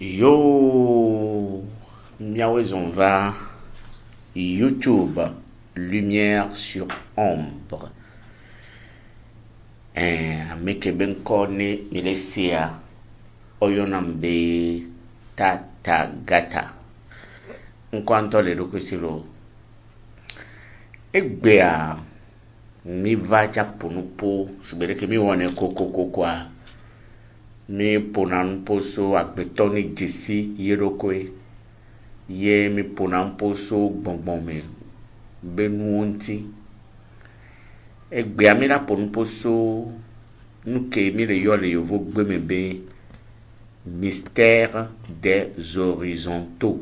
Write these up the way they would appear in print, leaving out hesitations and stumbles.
Yo, miaouez, on va YouTube, lumière sur ombre. Meke ben kone milesia oyonambe tata gata. Nkwanto le dokusilo. Egbea mi va japonupo subere ke mi wone koko kwa. Mi ponanposo akbetoni jesi yerokwe. Ye mi ponanposo bonbonme benuonti. Egbe amira ponanposo nuke mi le yole yovo gbemebe mystère des horizontaux.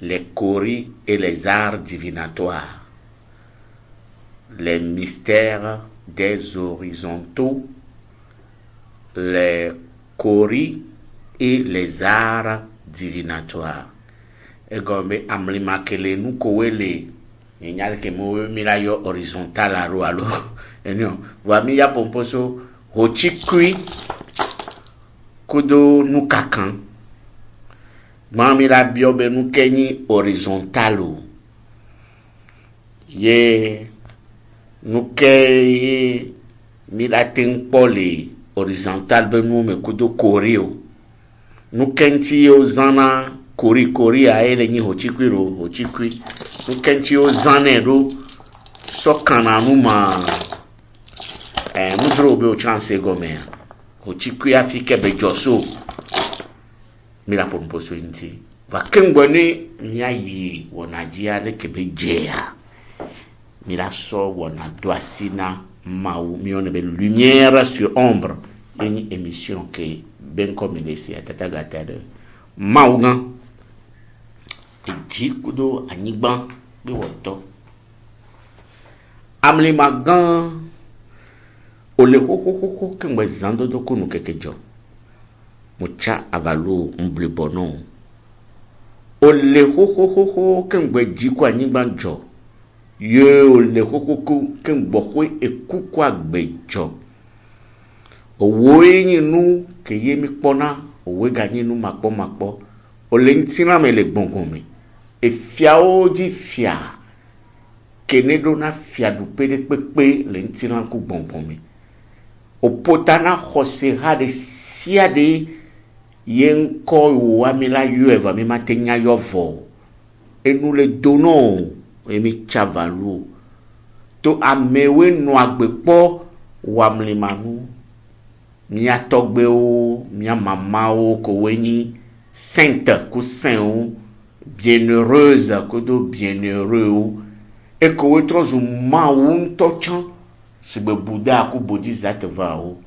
Les coris et les arts divinatoires. Les mystères des horizontaux, les coris et les arts divinatoires. Et comme amlimakele nous kowele, nyal ke mo mira yo horizontal alo. Enyo, wa mi ya pomposo hochikui kudo nukakan. Mami la biobe nou kenyi horizontalo. Ye nou kenyi mi la pole horizontal be nou me kudo korio. Nou kenyi yo zana kori a ele ni hochikwi. Nou kenyi yo zane ro sokana nou ma muzro be o chance gome. Hochikwi afike be joso. Mira por mposo inti va kengwani nyayi wonajia le kebejea mira so wona doasina mau mione be lumière sur ombre une émission que ben comme ici à tatagata de mauga e jikudo anigban bi woto amli magan ole kokoko kengwe zando do kunu kekejo mucha avalo mblibono ole ho kengbe jikwa nyigbanjo ye ole ho kengbo ho ekukwa gbejo owo yinu ke yemi pona owe ganyinu makpo ole ntina mele gbongonme efia oji fia kenedo na fia du pepe le ntina ku gbongonme opotana khosera de siade yen ko wa mi la yueva mi matenya yovo et nous le donnons et mi chavalu to amewe no agbepo wa mlimanu mi atogbe o mi mama o ko weni sainte ku saint bienheureuse ko do bienheureux et ko wetrozu ma un tochan sube buda ku bodhisattva va o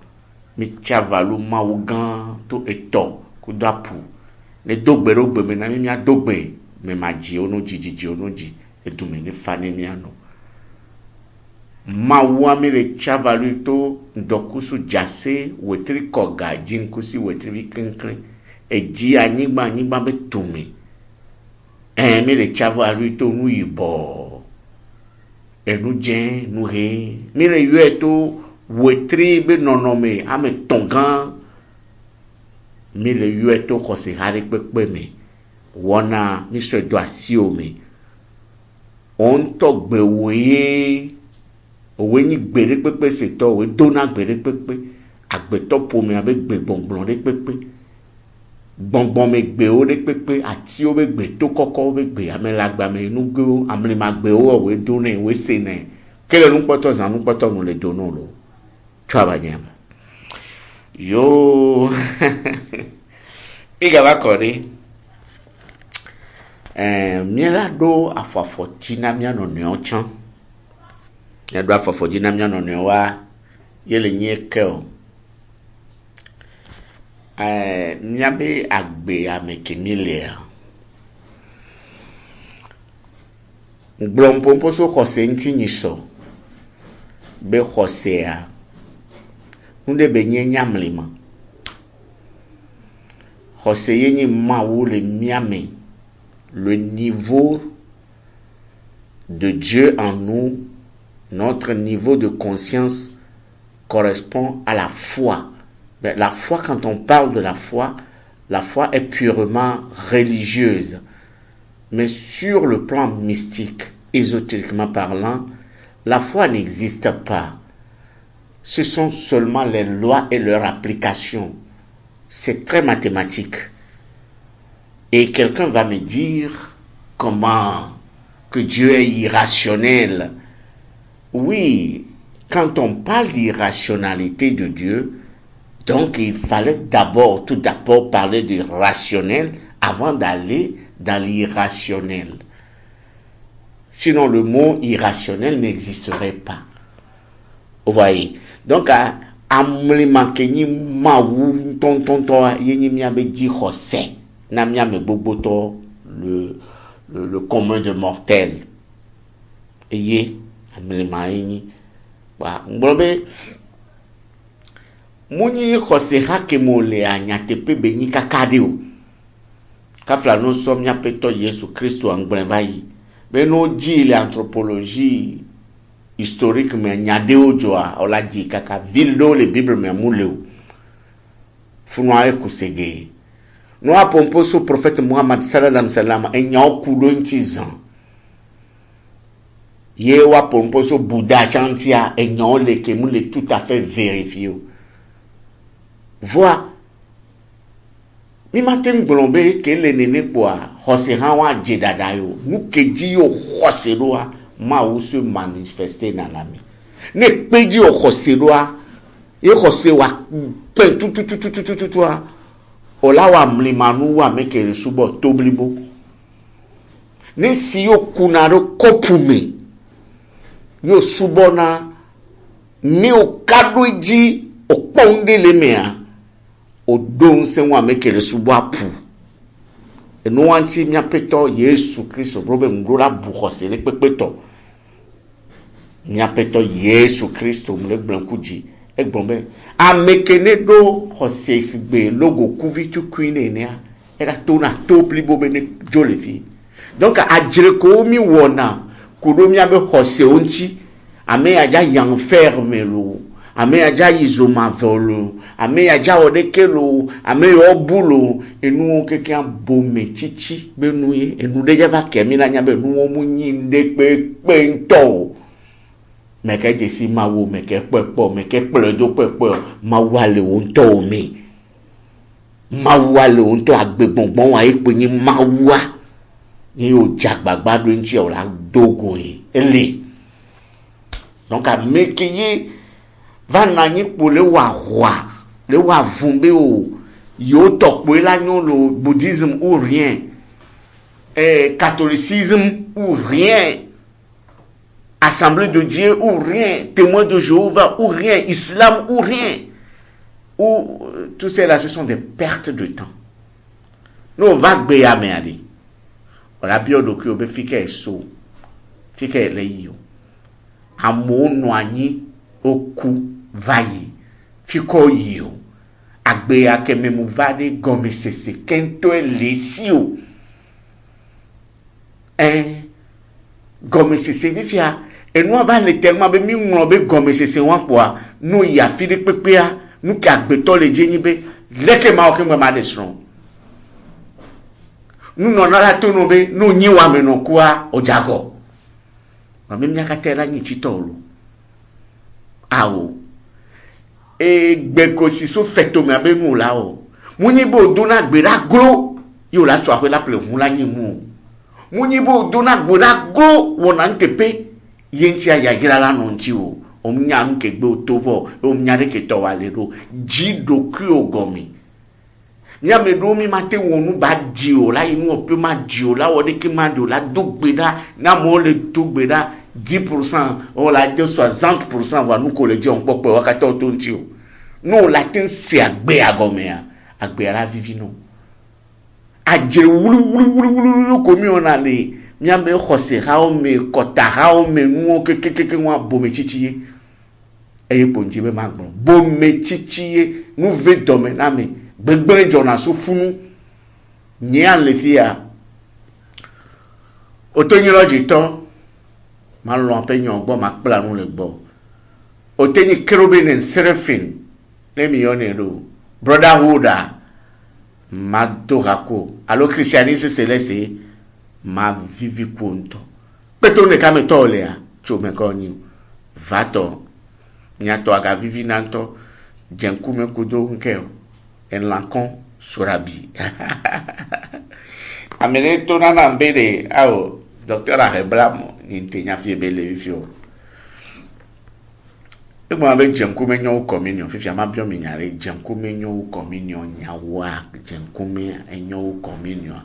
mi chavalu ma ugan to eto kudapu ne dogbe rogbe me na mi adogbe me maji onoji edume ne fane mi ano ma wa mi le chavalu to ndokusu jase wetri koga jinkusi wetri kinkrin eji anyigba be tume mi le chavalu to nu yibo enu jen nu he mi le yue to wetri be nonome ame tongan mi le yueto kose hare pepe me wona mi so do asio me on to gbe woye owe ni gbere pepe se to we dona gbere pepe agbeto po me abe gbe gbongbon re pepe gbongbon me gbe o re pepe ati o be gbe to koko o be gbe amelagba me nu go amle ma gbe o we dona we se ne kele nu poto zan nu poto nu le dono lo Twabanyama. Yo iga bakori miela do afafotina mia no neochan ya do afafotina mia no newa yele nyekeo miabe agbe amekenile gblompo so kose ntinyiso be hosea nde benye nyamlima hoseye ni mawu le miame le niveau de Dieu en nous, notre niveau de conscience correspond à la foi Mais la foi, quand on parle de la foi est purement religieuse. Mais sur le plan mystique, ésotériquement parlant, la foi n'existe pas. Ce sont seulement les lois et leur application. C'est très mathématique. Et quelqu'un va me dire comment que Dieu est irrationnel. Oui, quand on parle d'irrationalité de Dieu, donc il fallait tout d'abord parler du rationnel avant d'aller dans l'irrationnel. Sinon le mot irrationnel n'existerait pas. Vous voyez. Donc à mlimakeni mawu tontonto yeni miabe di José na miame boboto le commun de mortels. Eye amlimaini ba nglobe muni José hakemole anyatepe beni kakadeo kafla no somnya peto Yesu Kristo angbenbayi beno di l'anthropologie historique mais nyadeo joa ola di kaka vildo le bible me muleu funwa ekusege no apompo so prophète Muhammad sallallahu alaihi wasallam enya okudo ntizan ye wa pompo so Bouddha chantia enya oleke mule tout à fait vérifié vois mi matem glombe ke le nene kwa José hawa jedadayo nu keji yo José roa ma ou se manifester dans l'ami ne peji o José roa e José wa pen tout ola wa mlimanu wa meke subo toblibo ne si yo kunaro kopume yo subona ni o kadweji o ponde lemea o don se wa meke subo apu eno wanti mia peto Yesu Kristo brobe ngora bu José le pepeto mia peto Yesu Kristo mle blankuji egbrombe amekene do José sigbe logo kuvitu queen enia era tona topli bobene jolefi donc adjreko mi wona kudo mi abe José onti ame aja yang ferme lo ame aja izoma volo ame aja odekelo ame obulo enu keke abome chichi benuye enu deja va kemina nya be nu omunyi ndepe nto meke jesi mawo meke pepo meke pledo pepo mawale onto mi mawale onto agbegbongbon wa ipenyin mawa ni o jagbagbado nti o la dogo ele donc a mekeye va nani pour le wa vumbe o yo tokwe la nyon le bouddhisme ou rien catholicisme ou rien Assemblée de Dieu ou rien, témoin de Jéhovah ou rien, islam ou rien. Ou tout cela, ce sont des pertes de temps. Nous on va béa me ali. On a bien donc on be fike so. Fike le yo. Amo noani oku vayi. Fiko yo. Agbea ke memu vade gome sese kento lesio. Gome sese vifia et nous avons tellement be mi nglobe gome sese wan kwa no ya fili pepea nu ka gbeto le jenibe leke ma o ke ma desron nu no na la tono be no nyiwa me no kwa ojago ma me nyaka tela nyi chitolo awo e gbeko si so feto me abe nu la o munyi bo do na gbera gro yo la twa pe la ple fun la nyi mu munyi bo do na gbera gro wona ntepe yentia ya girala nonti o omnya nke gbe otovo omnya de ke to walero jido ku ogomi nya me do mi mate wonu ba di o la inu ope ma di o la wode ke ma do la dogbeda na mo le dogbeda 10% o la de 60% wa nu ko le je on pope wakati o to nti o no la tin se agbe agome a agbe ara vivi no ajere wulu ko mi ona le miambe José haome kota haome nuo kekeke nwa bome chichiye eye ponji be magbon bome chichiye nu ve dome na me gbegbere jona so funu nya le fia otonyi loji to ma lo pe nyon gbo ma pla nu le gbo otenyi kerubin and seraphim le mi yone ro brotherhood ma dorako alors christianisme c'est laissé ma vivi konto petone kame tole ya chome konyi vato nyato aga vivi nanto jenkume kudo nkeo en lankon surabi amene to na mbele ao docteur Areblamo nintenya fiebele fio ego abe jenkume nyo communion fifi amabio minyare jenkume nyo communion nyawa jenkume enyo communion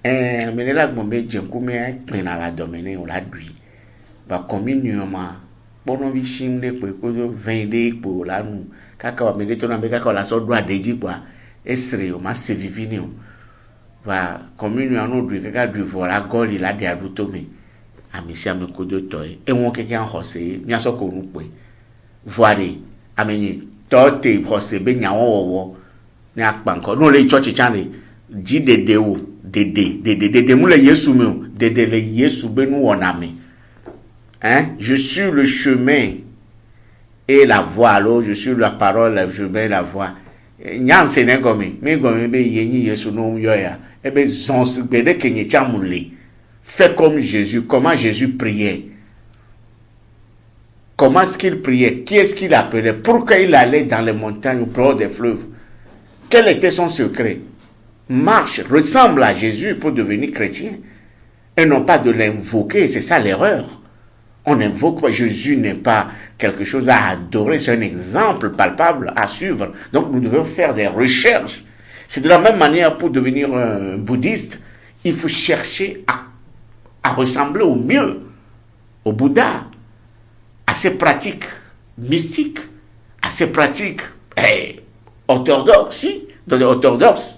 amene la gombe jenkume pena la domene o la dui ba communion ma bono bi shinde pe ko 20 de po la nu kaka wa mele to na be kaka la so do adeji kwa esre o ma se vivini o va communion no dui kaka dui vola goli la de aduto me amisi amekodo toy e won keke an hose mi aso ko nu pe voile amenyi tote hose be nya wowo ni apanko no le church chane ji dede o dede mu le Yesu me o dede le Yesu be nu wona me je suis le chemin et la voie alors je suis la parole le chemin et la voie nyan se ne gomi me gomi be yenyi Yesu no yo ya e be zons be de kenye chamule fais comme Jésus comment Jésus priait. Comment est-ce qu'il priait? Qui est-ce qu'il appelait? Pourquoi il allait dans les montagnes au bord des fleuves? Quel était son secret? Marche, ressemble à Jésus pour devenir chrétien. Et non pas de l'invoquer, c'est ça l'erreur. On invoque pas, Jésus n'est pas quelque chose à adorer, c'est un exemple palpable à suivre. Donc nous devons faire des recherches. C'est de la même manière pour devenir un bouddhiste, il faut chercher à ressembler au mieux au Bouddha. À ses pratiques mystiques, à ses pratiques orthodoxes, orthodoxes,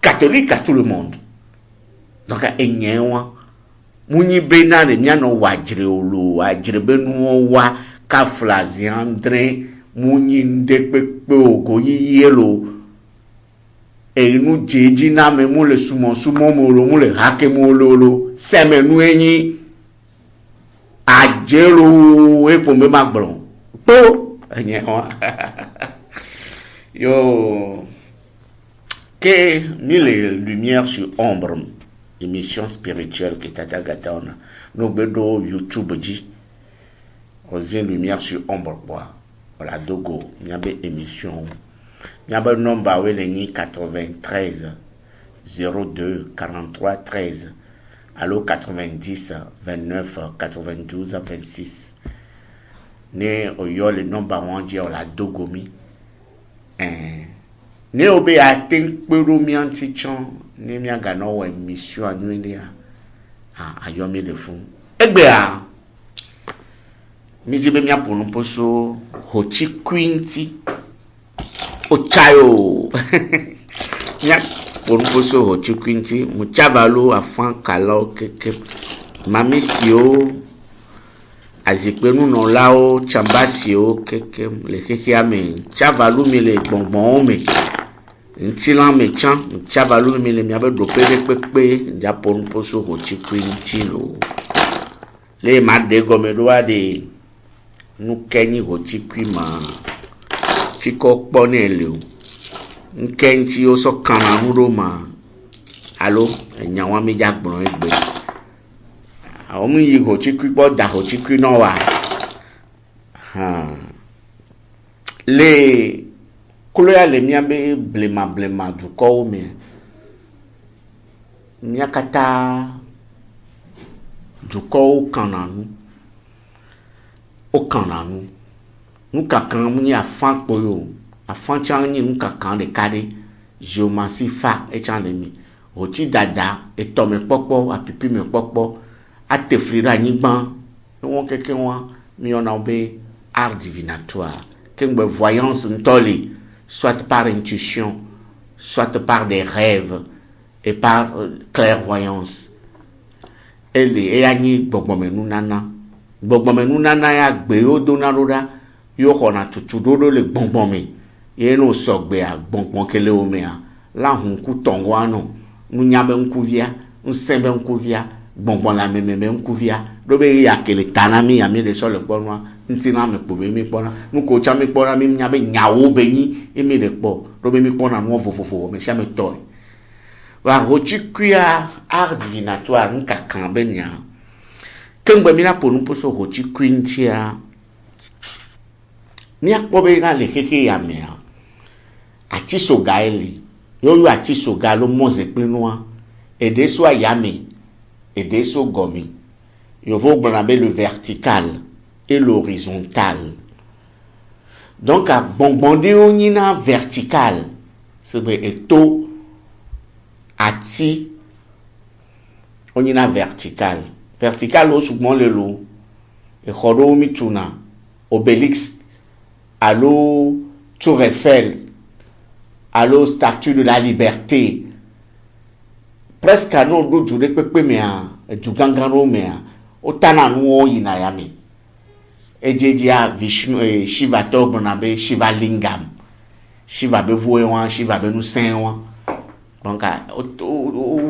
catholiques à tout le monde. Donc, Mouni bena de miano wajre olo, wajre benu wa kaflazi andre, mouni ndekpe ogo yelo, et nous jeji na me moule sumo molo, moule hake mololo, seme nuenyi, ajelo e pombe magbron to yo que mille lumières sur ombre émission spirituelle que tata gatona no bedo YouTube dit oser lumière sur ombre quoi voilà dogo nyabe émission nyabe nomba wele ni 93 02 43 13 allo 90 29 92 26 ne oyo le nomba wanje la dogomi ne obe aten pero mi antichon ne mi aga no wa émission anuele ayomi le fun egbe a mi jibe mi aponu poso hochi quinti o chayo nya ponuposo hochi quinti muchavalo afan kala keke mamisio azipenu no lao chambasio keke le keke ame chavalu mi le gbongbon me ntilan me chan chavalu mi le mi abe do pepe ja ponuposo hochi quinti lo le ma de gome do ade nu kenyi hochi kwima fiko pone le nkenti o so kana muro ma allo enyawa mi jagbon egbe awon mu yi hochi kwi po da hochi kwi no wa le kuloya le mi abe blema du ko mi akata du ko kananu o kananu nukakan mu ni afan poyo afan chan ni nukakan de kade geomancy fa e chan le mi oti dada e to me popo apipi me popo atefrira nyigban won keke won mi ona obe art divinatoire kengbe voyance ntoli soit par intuition soit par des rêves et par clairvoyance e anyi gbogbomenu nana ya gbe o donaroda yo kona tutudodo le gbongbon mi yeno sogbe a gbongbon kele o me a la hun ku tongo ano nu nyabe nkuvia nsembe nkuvia gbongbon la mememe nkuvia do be ya kele tanami ya mi le so le ponwa ntina me pobe mi pona nu ko cha mi pona mi nyabe nyawo be ni emi le kpo robe mi kpo na no fofofo me sia me toy wa hochikuya art divinatoire nka kan benya kengbe mi na ponu poso hochikwintia mi akpo be na le keke ya me ati so gaeli yo ati so galo moze pinwa ede so ayame ede so gomi yo vo gbonabe le vertical et l'horizontal. Donc à bonbonde onina vertical c'est vrai eto ati onina vertical o souvent le lo e khodo mituna Obélix allo Tour Eiffel allo Statue de la Liberté presque à non do jure pepe mea du gangano mea otana nuo inayami ejejia Vishnu Shiva tobonabe Shiva lingam Shiva be voewa Shiva be nusenwa donc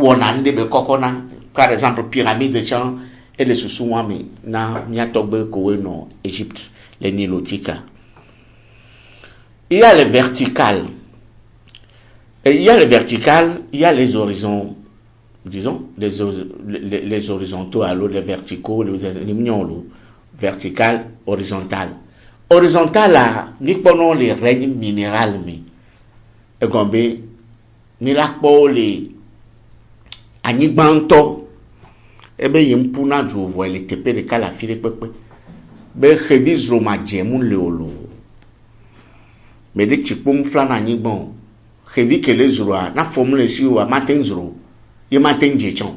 wonande be kokona par exemple pyramide de Chan et les sous-souami na miatobe ko no Égypte les nilotika. Il y a les verticales et il y a les verticales, il y a les horizons, disons les horizontaux alors les verticaux les mignons vertical horizontal là ni ponon les règnes minérales mi e gombe ni la po les anigbanto ebe yimpuna du vo le tepe de kala file pepe be revis roma jemun le olo me de chipum flana anigban revi que les rois na formule si o matin zro ye matin jechon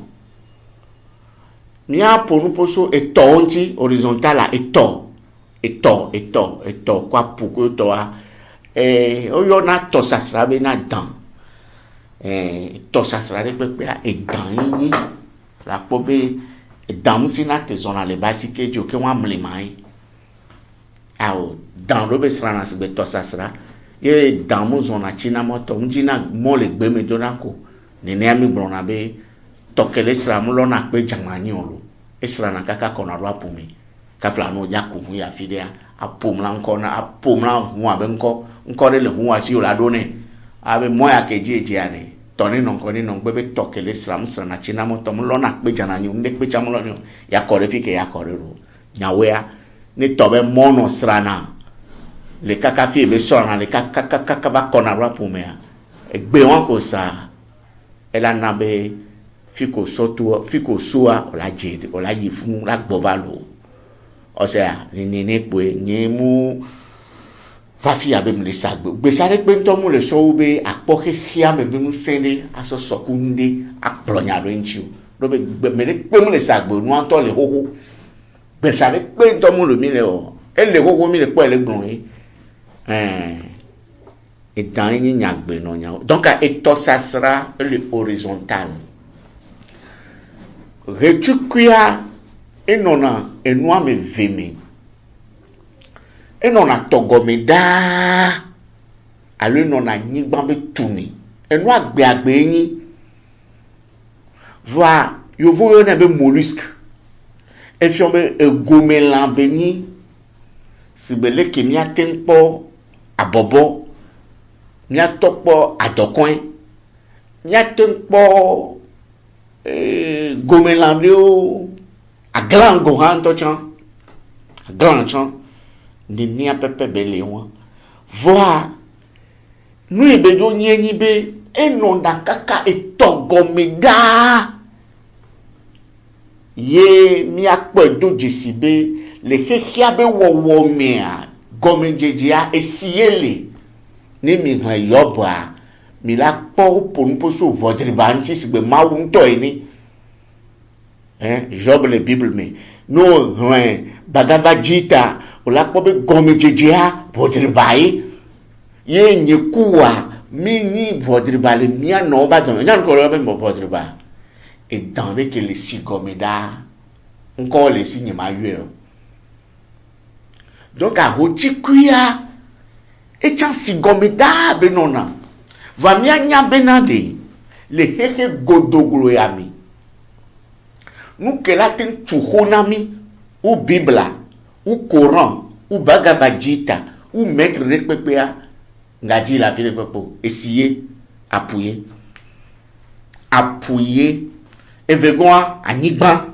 mia ponu poso etonti horizontal a eto kwa puko to a oyo na to sasra be na dan to sasra de pepe a dan yin la pobe dan si na te zona le basike jo ke wa mle mai ao dan robe sra na se be to sasra ye dan mo zona china moto njina mo le gbe me donako ne ne ami brona be tokele sra mu lona pe jamani olo esra na kaka kona ro apumi kapla no yakumu ya fidea apumla nkona apumla hu abe nko le hu asi ola done abe moya kejeje ane toni no nkoni no gbebe tokele sra mu sra na china moto mu lona pe janani nde pe chamulo ni ya kore fike ya kore ro nyawea ni tobe mono sra na le kaka fi be so na le kaka ba kona ro apumi egbe won ko sa ela na be fiko soa la jede o la yifu la gbovalo o sea ni pe ni mu fafi abe mle sagbe gbe sare pe nto mu le so be apoke hia me bi mu sende aso sokunde aplonya lo nchi do be gbe me pe mu le sagbe nu anto le hoho gbe sare pe nto mu lo mi le o ele hoho mi le po ele gbon yi et dans yin nyagbe no nya donc eto sasra le horizontal retukuya enona enua me veme enona togomeda alo enona nyigba be tuni enua agbe yin va yovo yo na be mollusque efion be gomelan be yin sibele ke mi atenpo abobo mi atokpo adokon mi atenpo gomelandio a grand gohan to chan a grand chan ni ni apepe bele won voa nu ebe jo nyenyi be enonda kaka etogomeda ye mi akpo do jisibe le kekea be wowo mea gomenjejia esiele ni mi han yoba mi la po ponposo vodribanchi sigbe mawu nto eni Job le Bible me no Bhagavad Gita ola po be gomenjejia vodribai ye nyekuwa mi ni vodribale mi no ba don nyan ko lo be vodriba e dan be ke le sigomeda nko le si nyima yue donc a hochikuya e chan sigomeda be nona va mi anya benade le hehe godoglo yami nous que la ten tuhonami ou Bible ou Coran ou Bhagavad Gita ou maître de pepea Nga dit la fille de pepo. Essayer, appuyer. Appuyer. Et vegoa, anigba.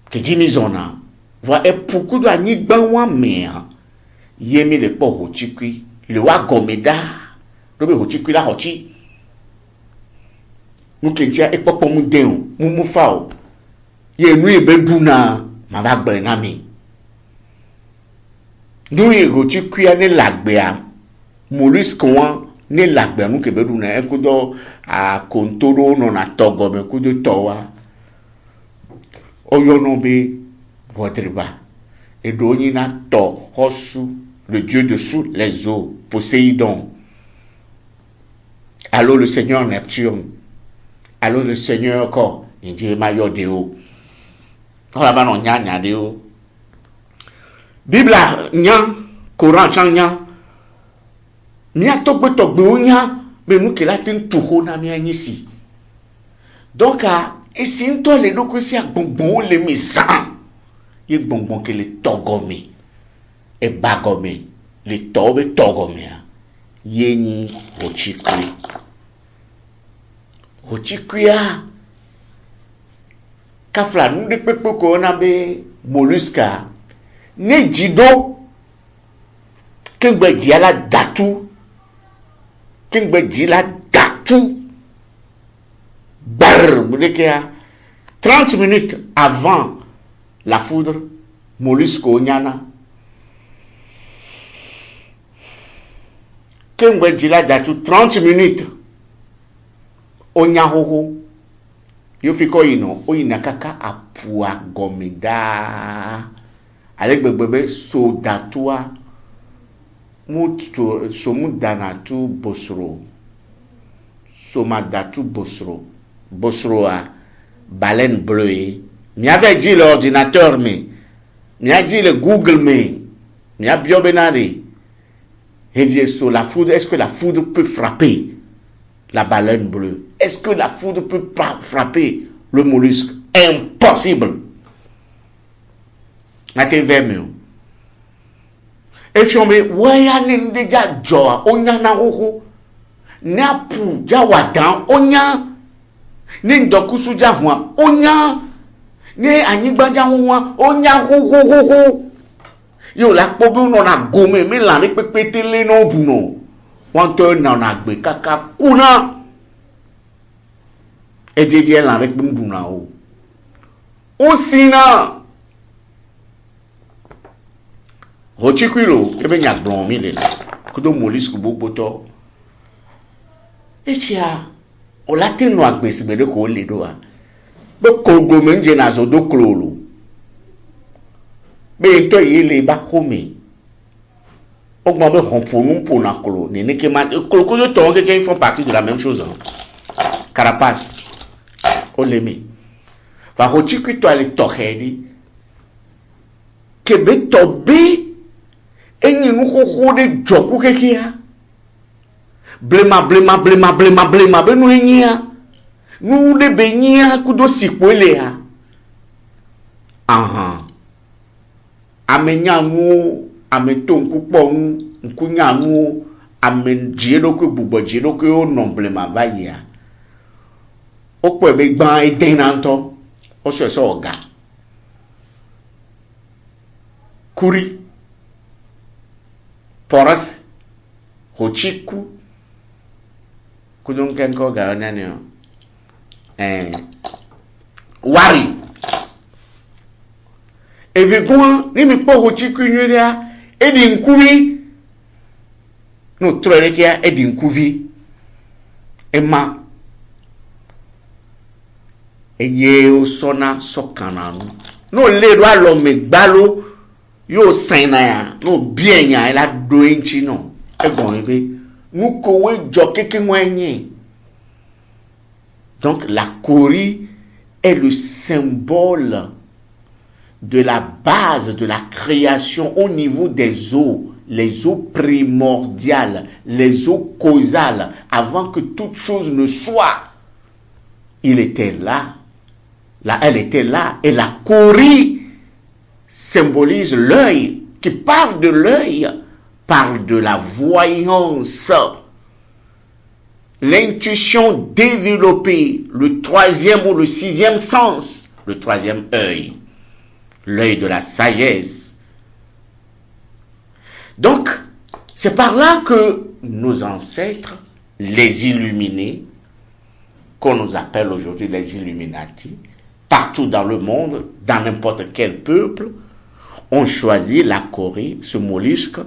Que dit misona. Voit et beaucoup de anigba wa mea. Yemi le po hochikui. Le wa gomeda. Lobe hochikui la hochi. Nous qui tia et popo mu den mu fao. Ye nu e beduna ma va gbe na mi. Nous y hochikui ane lagbea. Mollusque wan ne lagbea nu ke beduna e kudo a kontoro no na togo me kudo towa. Oyono be vodriba. Et doni na to hosu, le dieu dessous les eaux, Poséidon. Alors le Seigneur Neptune. Alors le Seigneur encore, il dit maillot de haut. On va non nya de haut. Bible nya, Coran chan nya. Nya togbe nya, mais nous qui la tin tuho na mi ici. Donc et si toi les locaux si a bonbon les misans. Il bonbon que les togome et bagome les tobe togome yeni ochikuya kafla nous de pepe ko na be mollusca ne jido kengbe diala datu bar budekia 30 minutes avant la foudre, mollusque onyana. Kengwe dila datu 30 minutes. Onyahoho. Yofiko ino, oyina kaka apua gomida. Avec bebe so datua. Mutu somudanatu bosro. Somadatu bosro. Bosro a baleine bleue. Mi avait dit l'ordinateur, mais mi a dit le Google, mais mi a bien benaré. Et dit sur la foudre, est-ce que la foudre peut frapper la baleine bleue? Est-ce que la foudre peut frapper le mollusque? Impossible. Nate verme. Et puis on me, ouais, on est déjà joa, on y a na hoho, n'a pou jawadan, on y a, n'indokusu jahwa, on y a. Ne anigbaja won onya ho yo la pobe no na gome me la re pepetele no bu no won to na na gbe kaka kuna e jeje la re pembu na o sina rochikwilo ebe nya gbon mi le kudo mollusque boboto e tia o la te no agbe sibere ko le do a be kongo menje na zo do klolo be to yele ba home ogmo be honponu po na klo ni ke ma klo yo to ke ils font partie de la même chose carapace o lemi va hochi kwito ale to hedi ke be to bi enyi nu ho de joku kekia blema be nu enyia nous les baignons kudo sikwelea amenya nu ameton kupo nu nkunya nu amenjiro ko bubo jiro ko nomblema vaya o pe be gban eden nanto o so oga kuri poras hochiku kudon kenko ga onani wari evigoa ni mi po hochiku nyuria edi nkuvi no trorekia edi nkuvi ema eye o sona sokananu no le do alo megbalo yo sina ya no bienya ila do enchi no egbon ebe nu kowe jo keke mwenye. Donc la Corée est le symbole de la base de la création au niveau des eaux, les eaux primordiales, les eaux causales, avant que toute chose ne soit. Il était là, elle était là, et la Corée symbolise l'œil, qui parle de l'œil parle de la voyance, l'intuition développée, le troisième ou le sixième sens, le troisième œil, l'œil de la sagesse. Donc, c'est par là que nos ancêtres, les illuminés, qu'on nous appelle aujourd'hui les Illuminati, partout dans le monde, dans n'importe quel peuple, ont choisi la Corée, ce mollusque,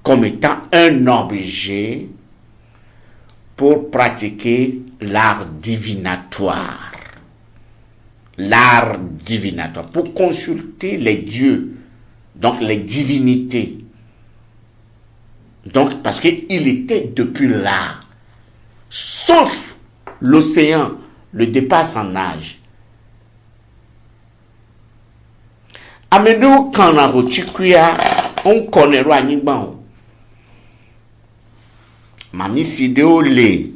comme étant un objet pour pratiquer l'art divinatoire. L'art divinatoire, pour consulter les dieux, donc les divinités. Donc, parce qu'il était depuis là, sauf l'océan, le dépasse en âge. Ameno kanaro chikuya, on connaît roi Nigban. Mami sideo le,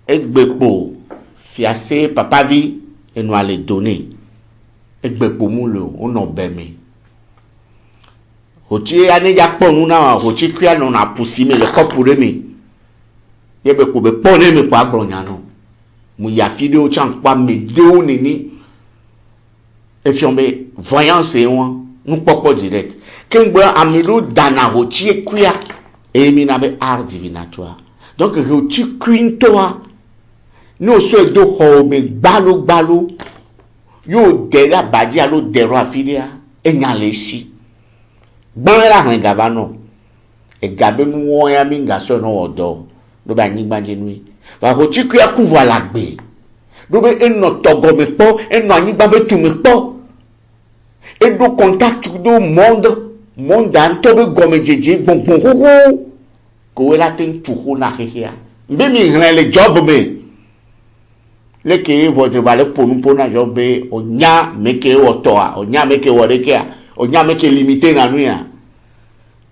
egbepo, fiasse papa vi, et nous allons donner. Egbepo moulo, on en beme. Hochi ane yakpo nuna, hochi kuya non a poussime le kopure mi. Yebe kobe pone me kwa gronyano. Mu ya fideo chan kwa me deo nini. Et fiombe voyance et on nous popo direct. Kengbe amido dana hochi kuya et mi nabe art divinatoire. Donc hochi kuintoa no so do ho me balo yo dera baji alo dero afilia enyalesi. Bon la hangavano e gabe nu ya minga so no odo do ba nyigba jenui wa hochi kuya kuva lagbe do be eno togo me po eno anyigba be tu me po e do contact do monde an to be gome jeje gbongbon ho ko we la ten tu ho na hehia mbe mi hran le job me le ke votre vale ponu na job be onya meke otoa onya meke worekea onya meke limité na nuya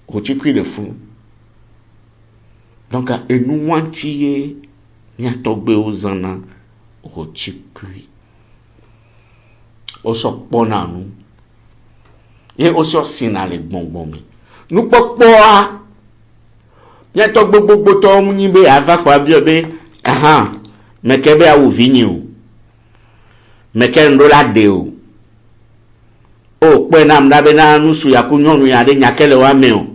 hochi kui le fou. Donc et nous wantiye nya togbe ozana hochi kui o so pona nu ye o so sina le gbongbon mi nu popo a nya togbe gbogbo to mu yin be ava kwa bi obe aha meke be awu vini o meke ndo la de o pe na mdabe na nusu ya kunyonu ya de nyakele wa me o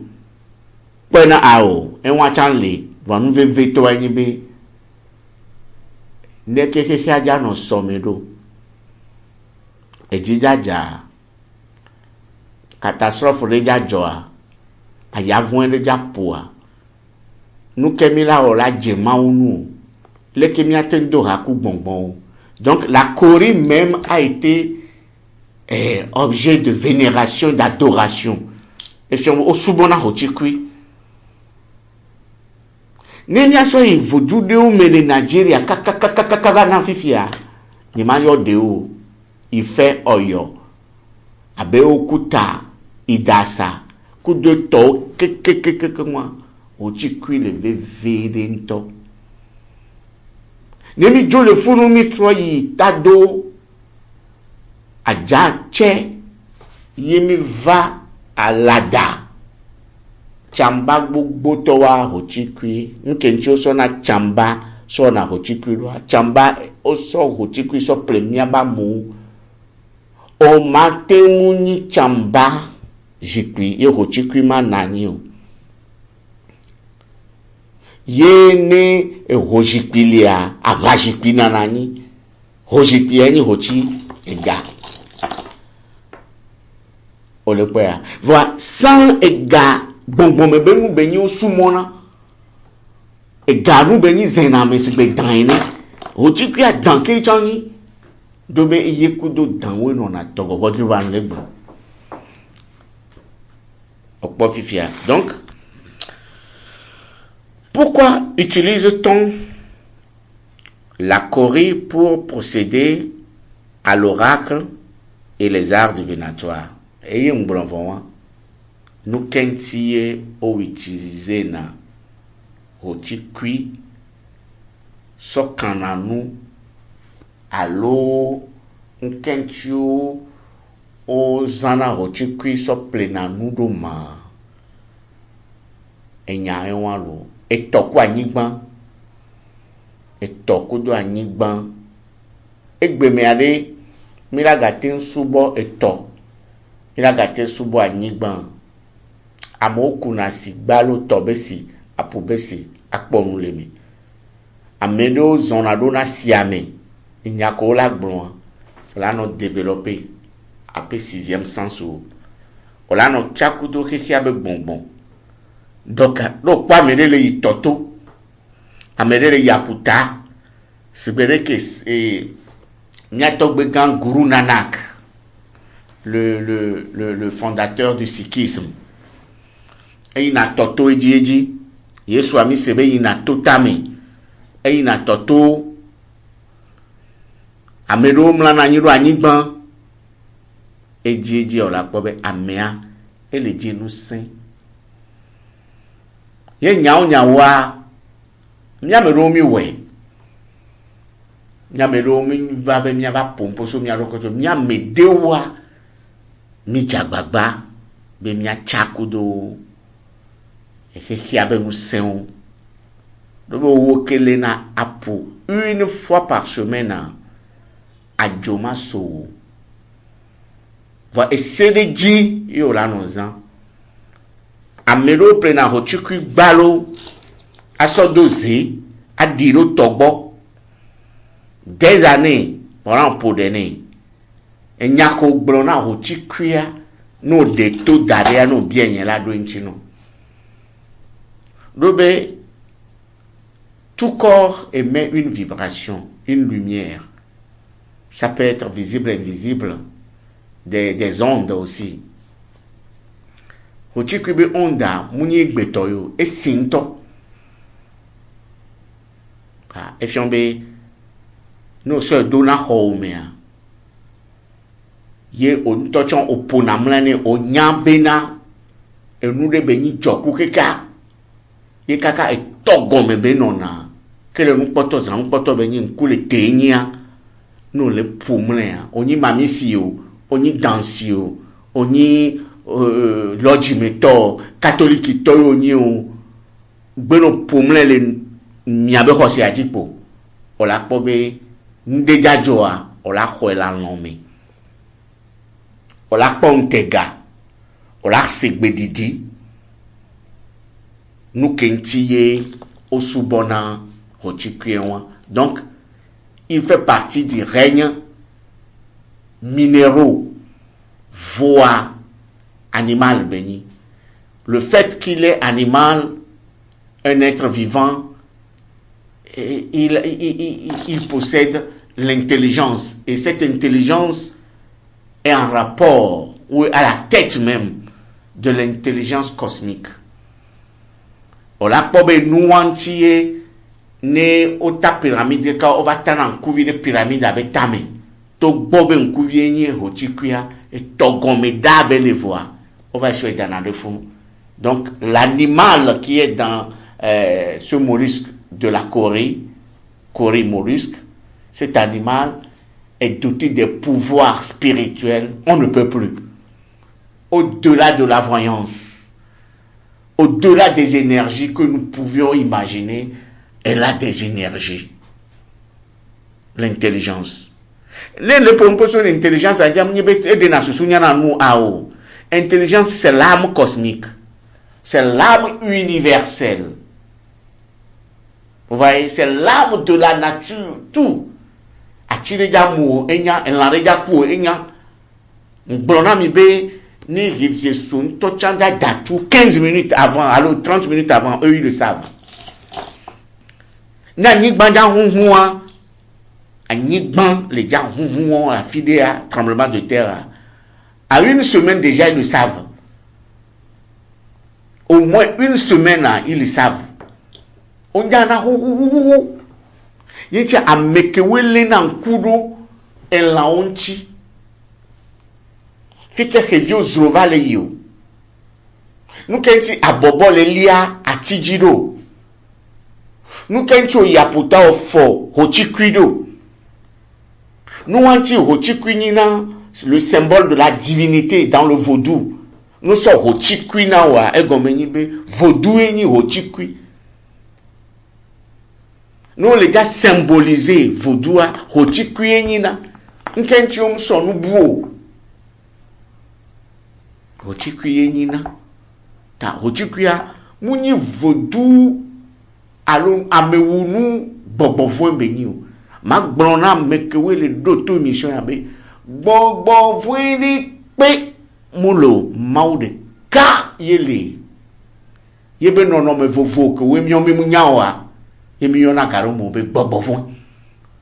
pe na ao enwa chanle vanu veve to anyi be ne keke aja no somedo ejijaja catastrophe le jajoa ayavun le japoa nu kemila o la jema unu le kemi atendo haku gbongbon. Donc la Corée même a été objet de vénération, d'adoration. Et si on soubona hochikui. Nenya so yi vojude o mele Nigeria kakakakaka na fifia. Ni manyo de o ife oyo. Abe okuta idasa kude to kekekekekwa hochikui le vevede nto. Nemi jo le funu mi troyi tado ajache yemi va alada chamba gbogbo to wa hochikwi nke nti o so na chamba so na hochikwi lo chamba o so hochikwi so premier ba mu o matemu ni chamba jikwi ye hochikwi ma nani o yene hojipilia agajipina nani hojipieni hochi ega olepoya va sans ega bonbon me benu benyi osumona ega nu benyi zena me sigbe danine hochi kia danke changi dobe yekudo danwe no na togo bodi wan legbo okpo fifia. Donc pourquoi utilise-t-on la Corée pour procéder à l'oracle et les arts divinatoires? Et nous kentiye o utiliser na hochikwi so kananu alo nkentio o zana hochikwi so plenanu do ma enya enwa lo etoku anyigban etoku do anyigban egbeme ade miragate subo eto miragate subo anyigban amoku na si gbalo tobesi apobesi akponu lemi amedo zonado na siame inyako la gbon la no développer après 6e sens ou la no chakudo keke abe bonbon donc lo pa medele itoto amedele yaputa sibere ke Nyatogbe Gang Guru Nanak, le fondateur du sikhisme. Et il a toto eji Yesu ami sebe il a totame. Et il a toto amedo mlana nyiro anyigban eji ola pobe amea ele je nu sin. Ye nyawa nyamero mi we. Nyamelo mi va be mi va pompo so mi arokoto mi amedewa mi jagbagba be mi achakudo ehehia be nusen do be wo kele na apo une fois par semaine a joma so va essayer de yo la nozan amelo prena hochukwi gbalo aso doze adiro togbo des années pendant pour donner et nyako blona ho chikria no de to dare no bien la do nchino dobe tout corps émet une vibration, une lumière. Ça peut être visible, invisible, des ondes aussi. Ho chikribe onda munye gbetoyo e sinto e fiombe no se dona homea ye on tochon opona mlane o nyambena enude benyi joku keka ye kaka e togome benona kele nukpoto za nukpoto benyi nkule tenya no le pumlea oni mamisio oni dansio oni logimeto catholique to oni o gbeno pumle le miabe hosi ajipo ola pobe ndeja joa ola khoela nome ola pontega ola segbedidi nukentiye osubona hochikrienwa. Donc il fait partie du règne minéraux, voix, animal béni. Le fait qu'il est animal, un être vivant, il possède l'intelligence. Et cette intelligence est en rapport, ou à la tête même, de l'intelligence cosmique. Ola pobe nuantiye ne ota pyramide ka ovatana nkuvi de pyramide avec tame. To bobe nkuvi enye hochikuya et togome dabe les voix. On va essayer d'en aller fond. Donc l'animal qui est dans ce mollusque de la Corée mollusque, cet animal est doté de pouvoirs spirituels. On ne peut plus. Au-delà de la voyance, au-delà des énergies que nous pouvions imaginer, elle a des énergies. L'intelligence. Le proposition d'intelligence, intelligence, c'est l'âme cosmique. C'est l'âme universelle. Vous voyez, c'est l'âme de la nature. Tout. Atire d'amour, enya, enlare d'amour, enya. Blona mi be, ni réflexion, to chanda datou 15 minutes avant, alors 30 minutes avant, eux ils le savent. Na nigban hunhua, a nigban, les gens hunhua, la fidéa, tremblement de terre. À une semaine déjà, ils le savent. Au moins une semaine, ils le savent. On y en a hunhua. Yeti a mekewele na nkudo, en la onchi. Fite hevio zrovale yo. Nou kenti abobo le lia atijiro. Nou kenti o yaputa ofo hochikwido. Nou anti hochikwinina, le symbole de la divinité dans le vaudou. nous sommes au chikui na wa egomeni be vaudou ni au chikui. Nous les gars symboliser vaudou au chikui ni na nkenchum so nu buo. Au chikui ni na ta au chikui muni vaudou alon amewunu bobofo mbeni o. Ma gbona mekewe le doto mission yabe bobofo ni pe mulo maude ka yele yebe nono me vovo ko we mi munyawa emi yona karo mo be bobofo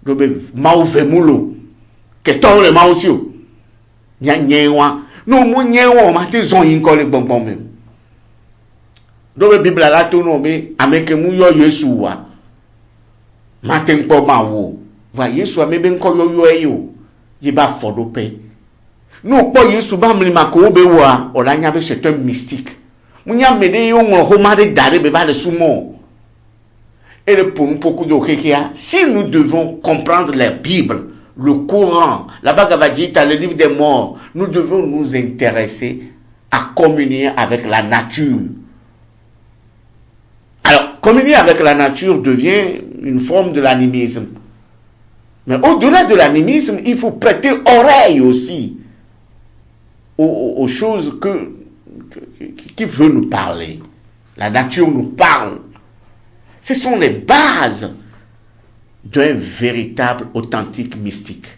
do be mau ve mulo ke ton le mau si o nya nyewa no mu nyewa ma te zon yin ko le gbongbon me do be bibla la to no be ameke mu yo Yesu wa ma te npo ma wo va Yesu amebe nko yo eyo ye ba fodo pe. Nous pas Yesu ba mlima ko be wa olanya be c'est un mystique. Munya mede yo ngro mari dare be va le sumo. Et le pour beaucoup de kekia, si nous devons comprendre la Bible, le Coran, la Bhagavad Gita, le livre des morts, nous devons nous intéresser à communier avec la nature. Alors, communier avec la nature devient une forme de l'animisme. Mais au-delà de l'animisme, il faut prêter oreille aussi aux choses qui veut nous parler. La nature nous parle. Ce sont les bases d'un véritable, authentique mystique.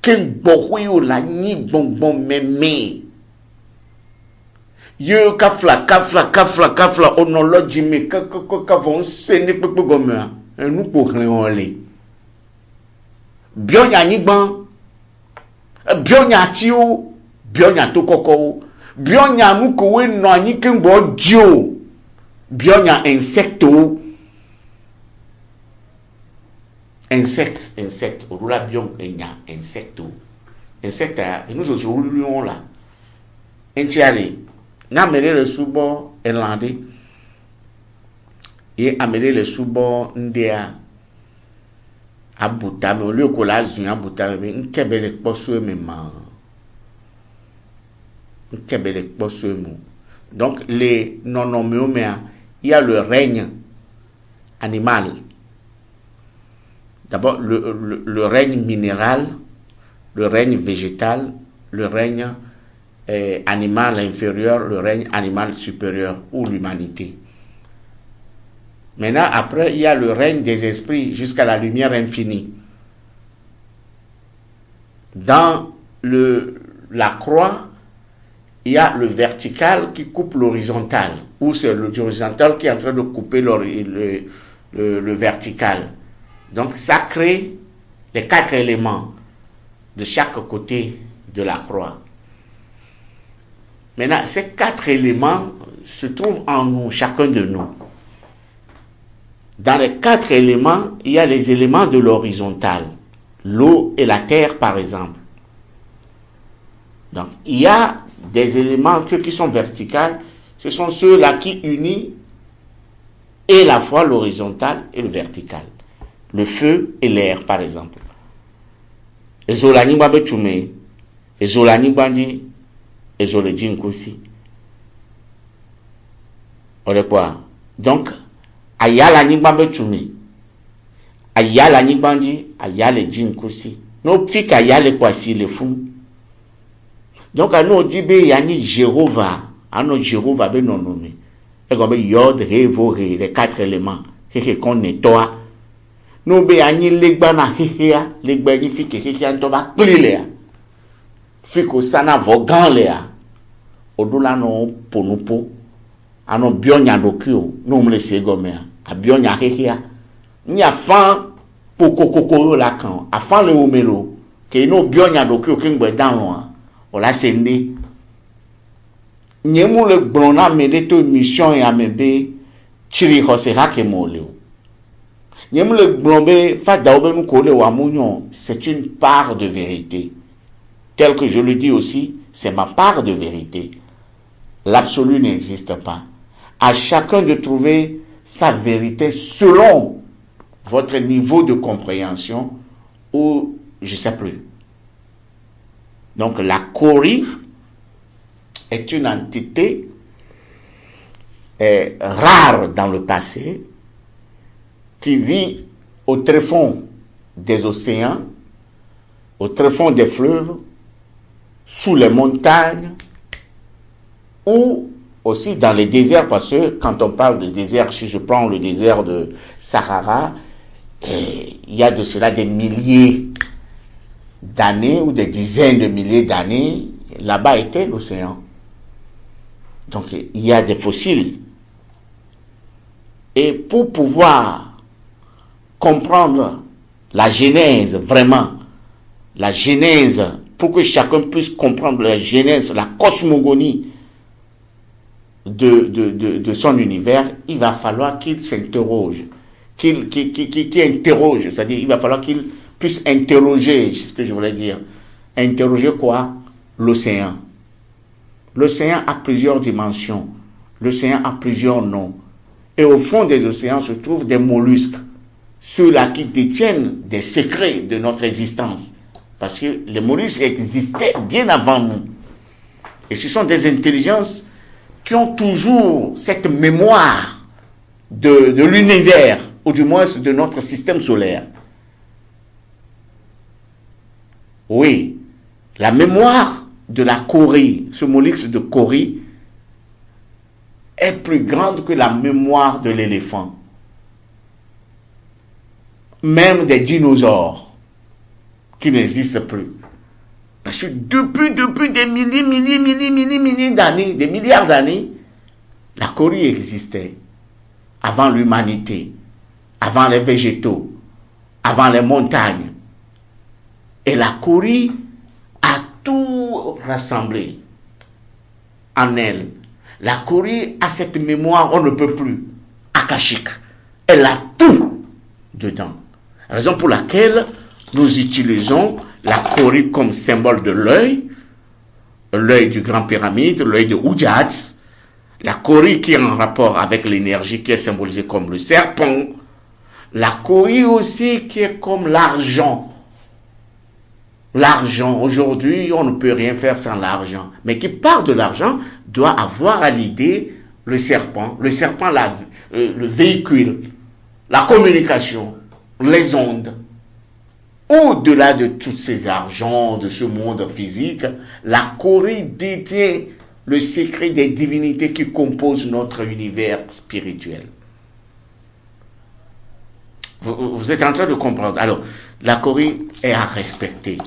Ken bohuyo la ni bonbon meme. Yo kafla onology me ka vont se ne pepe gomme. Nous pour rien. Bionya nigban. Bionya tio. Bionya tokoko, bionya mukowe no anyi kembo dio, bionya insecto, insecte, orula bion enya insecto, insecta, et nous aussi là, entiale, n'a mêlé le subo irlandais, et amené le subo ndea, abuta, mais au lieu que la zun abuta, mais un kebele poso même. Donc, les non-noméoméens, il y a le règne animal. D'abord, le règne minéral, le règne végétal, le règne animal inférieur, le règne animal supérieur ou l'humanité. Maintenant, après, il y a le règne des esprits jusqu'à la lumière infinie. Dans la croix, il y a le vertical qui coupe l'horizontal, ou c'est l'horizontal qui est en train de couper le vertical. Donc ça crée les 4 éléments de chaque côté de la croix. Maintenant, ces 4 éléments se trouvent en nous, chacun de nous. Dans les 4 éléments, il y a les éléments de l'horizontal, l'eau et la terre par exemple. Donc, il y a des éléments qui sont verticaux, ce sont ceux-là qui unissent et la fois l'horizontal et le vertical. Le feu et l'air, par exemple. Ezolani babetume, ezolani bandi, ezoledi nkosi. On quoi? Donc, ayala ni babetume, ayala ni bandi, ayale jinkosi. No fika ayale kwa si le fou. Donc, à nous, dit, il y a ni Jéhovah, à nous, Jéhovah, ben non nommé. Et comme Yod, He, Vo, He, les 4 éléments, He, qu'on nettoie. Nous, ben, à ni legba na He, legba ni fike, He, antoba, klilea. Fiko sana vogan lea. Odula no ponupo. À nous, bionya dokyo, nous, me laisser gommer. À bionya He, ni a fan, pokokoko la kan, a fan le omelo, que nous, bionya dokyo, kingwe dans loin. Ola sende nyemu le blona mede to mission ya mebe chiri hose hake moleo nyemu le blombe fa daobe nu kole wa munyon. C'est une part de vérité, tel que je le dis aussi, c'est ma part de vérité. L'absolu n'existe pas. À chacun de trouver sa vérité selon votre niveau de compréhension ou je sais plus. Donc la Corée, est une entité rare dans le passé, qui vit au tréfonds des océans, au tréfonds des fleuves, sous les montagnes, ou aussi dans les déserts, parce que quand on parle de désert, si je prends le désert de Sahara, il y a de cela des milliers d'années ou des dizaines de milliers d'années, là-bas était l'océan. Donc il y a des fossiles. Et pour pouvoir comprendre la genèse, vraiment, la genèse, pour que chacun puisse comprendre la genèse, la cosmogonie de son univers, il va falloir qu'il s'interroge, qu'il interroge, c'est-à-dire il va falloir qu'il puisse interroger, c'est ce que je voulais dire. Interroger quoi? L'océan. L'océan a plusieurs dimensions, l'océan a plusieurs noms. Et au fond des océans se trouvent des mollusques, ceux-là qui détiennent des secrets de notre existence. Parce que les mollusques existaient bien avant nous. Et ce sont des intelligences qui ont toujours cette mémoire de l'univers, ou du moins de notre système solaire. Oui, la mémoire de la Corée, ce mollusque de Corée, est plus grande que la mémoire de l'éléphant. Même des dinosaures qui n'existent plus. Parce que depuis des milliers d'années, des milliards d'années, la Corée existait. Avant l'humanité, avant les végétaux, avant les montagnes. Et la Corée a tout rassemblé en elle. La Corée a cette mémoire, on ne peut plus, akashique. Elle a tout dedans. Raison pour laquelle nous utilisons la Corée comme symbole de l'œil du Grand Pyramide, l'œil de Ujat, la Corée qui est en rapport avec l'énergie qui est symbolisée comme le serpent, la Corée aussi qui est comme l'argent. L'argent, aujourd'hui, on ne peut rien faire sans l'argent. Mais qui parle de l'argent doit avoir à l'idée le serpent. Le serpent, le véhicule, la communication, les ondes. Au-delà de tous ces argents, de ce monde physique, la Corée détient le secret des divinités qui composent notre univers spirituel. Vous êtes en train de comprendre. Alors, la Corée est à respecter.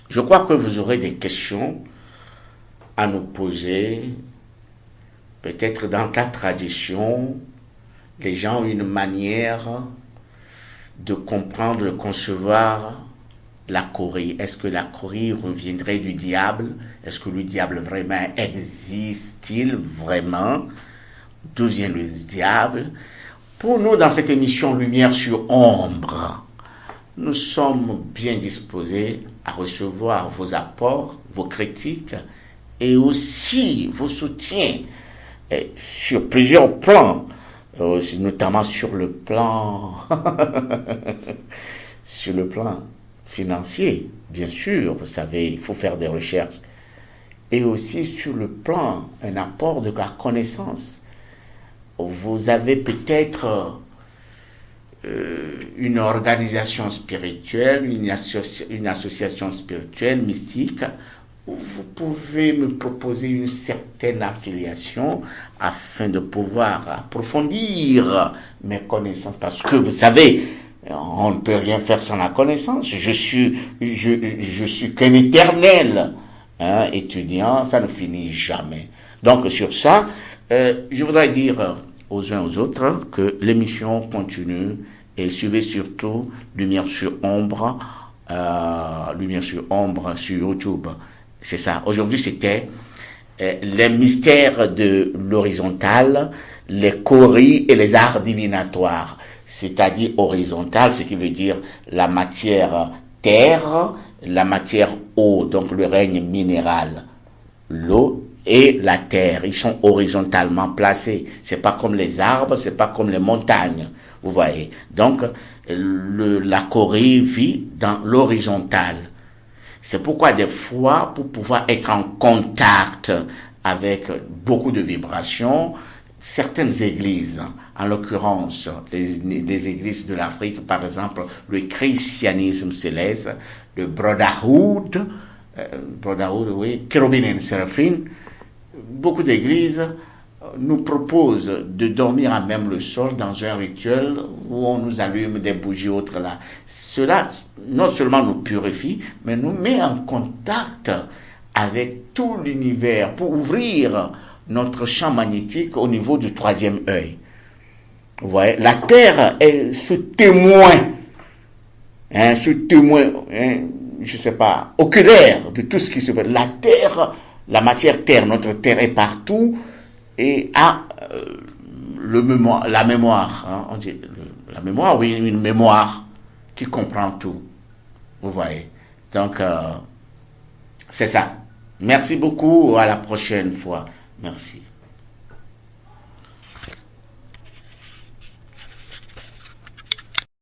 Je crois que vous aurez des questions à nous poser. Peut-être dans ta tradition, les gens ont une manière de comprendre, de concevoir la Corée. Est-ce que la Corée reviendrait du diable? Est-ce que le diable vraiment existe-t-il vraiment? D'où vient le diable? Pour nous, dans cette émission Lumière sur Ombre, nous sommes bien disposés à recevoir vos apports, vos critiques et aussi vos soutiens sur plusieurs plans, notamment sur le plan sur le plan financier, bien sûr, vous savez, il faut faire des recherches, et aussi sur le plan, un apport de la connaissance. Vous avez peut-être une organisation spirituelle, une association spirituelle, mystique, où vous pouvez me proposer une certaine affiliation afin de pouvoir approfondir mes connaissances. Parce que vous savez, on ne peut rien faire sans la connaissance. Je suis qu'un éternel étudiant, ça ne finit jamais. Donc sur ça, je voudrais dire aux uns aux autres que l'émission continue et suivez surtout Lumière sur Ombre sur YouTube. C'est ça. Aujourd'hui, c'était les mystères de l'horizontale, les chories et les arts divinatoires. C'est-à-dire horizontal, ce qui veut dire la matière terre, la matière eau, donc le règne minéral, l'eau et la terre. Ils sont horizontalement placés. C'est pas comme les arbres, c'est pas comme les montagnes. Vous voyez. Donc, la Corée vit dans l'horizontale. C'est pourquoi des fois, pour pouvoir être en contact avec beaucoup de vibrations, certaines églises, en l'occurrence les églises de l'Afrique, par exemple le christianisme céleste, le Brotherhood, oui, Cherubim and Seraphim, beaucoup d'églises nous proposent de dormir à même le sol dans un rituel où on nous allume des bougies autres là. Cela non seulement nous purifie, mais nous met en contact avec tout l'univers pour ouvrir notre champ magnétique au niveau du troisième œil. Vous voyez, la Terre est ce témoin, je sais pas, oculaire de tout ce qui se fait. La Terre, la matière Terre, notre Terre est partout et a la mémoire. On dit la mémoire, oui, une mémoire qui comprend tout. Vous voyez. Donc, c'est ça. Merci beaucoup. À la prochaine fois. Merci.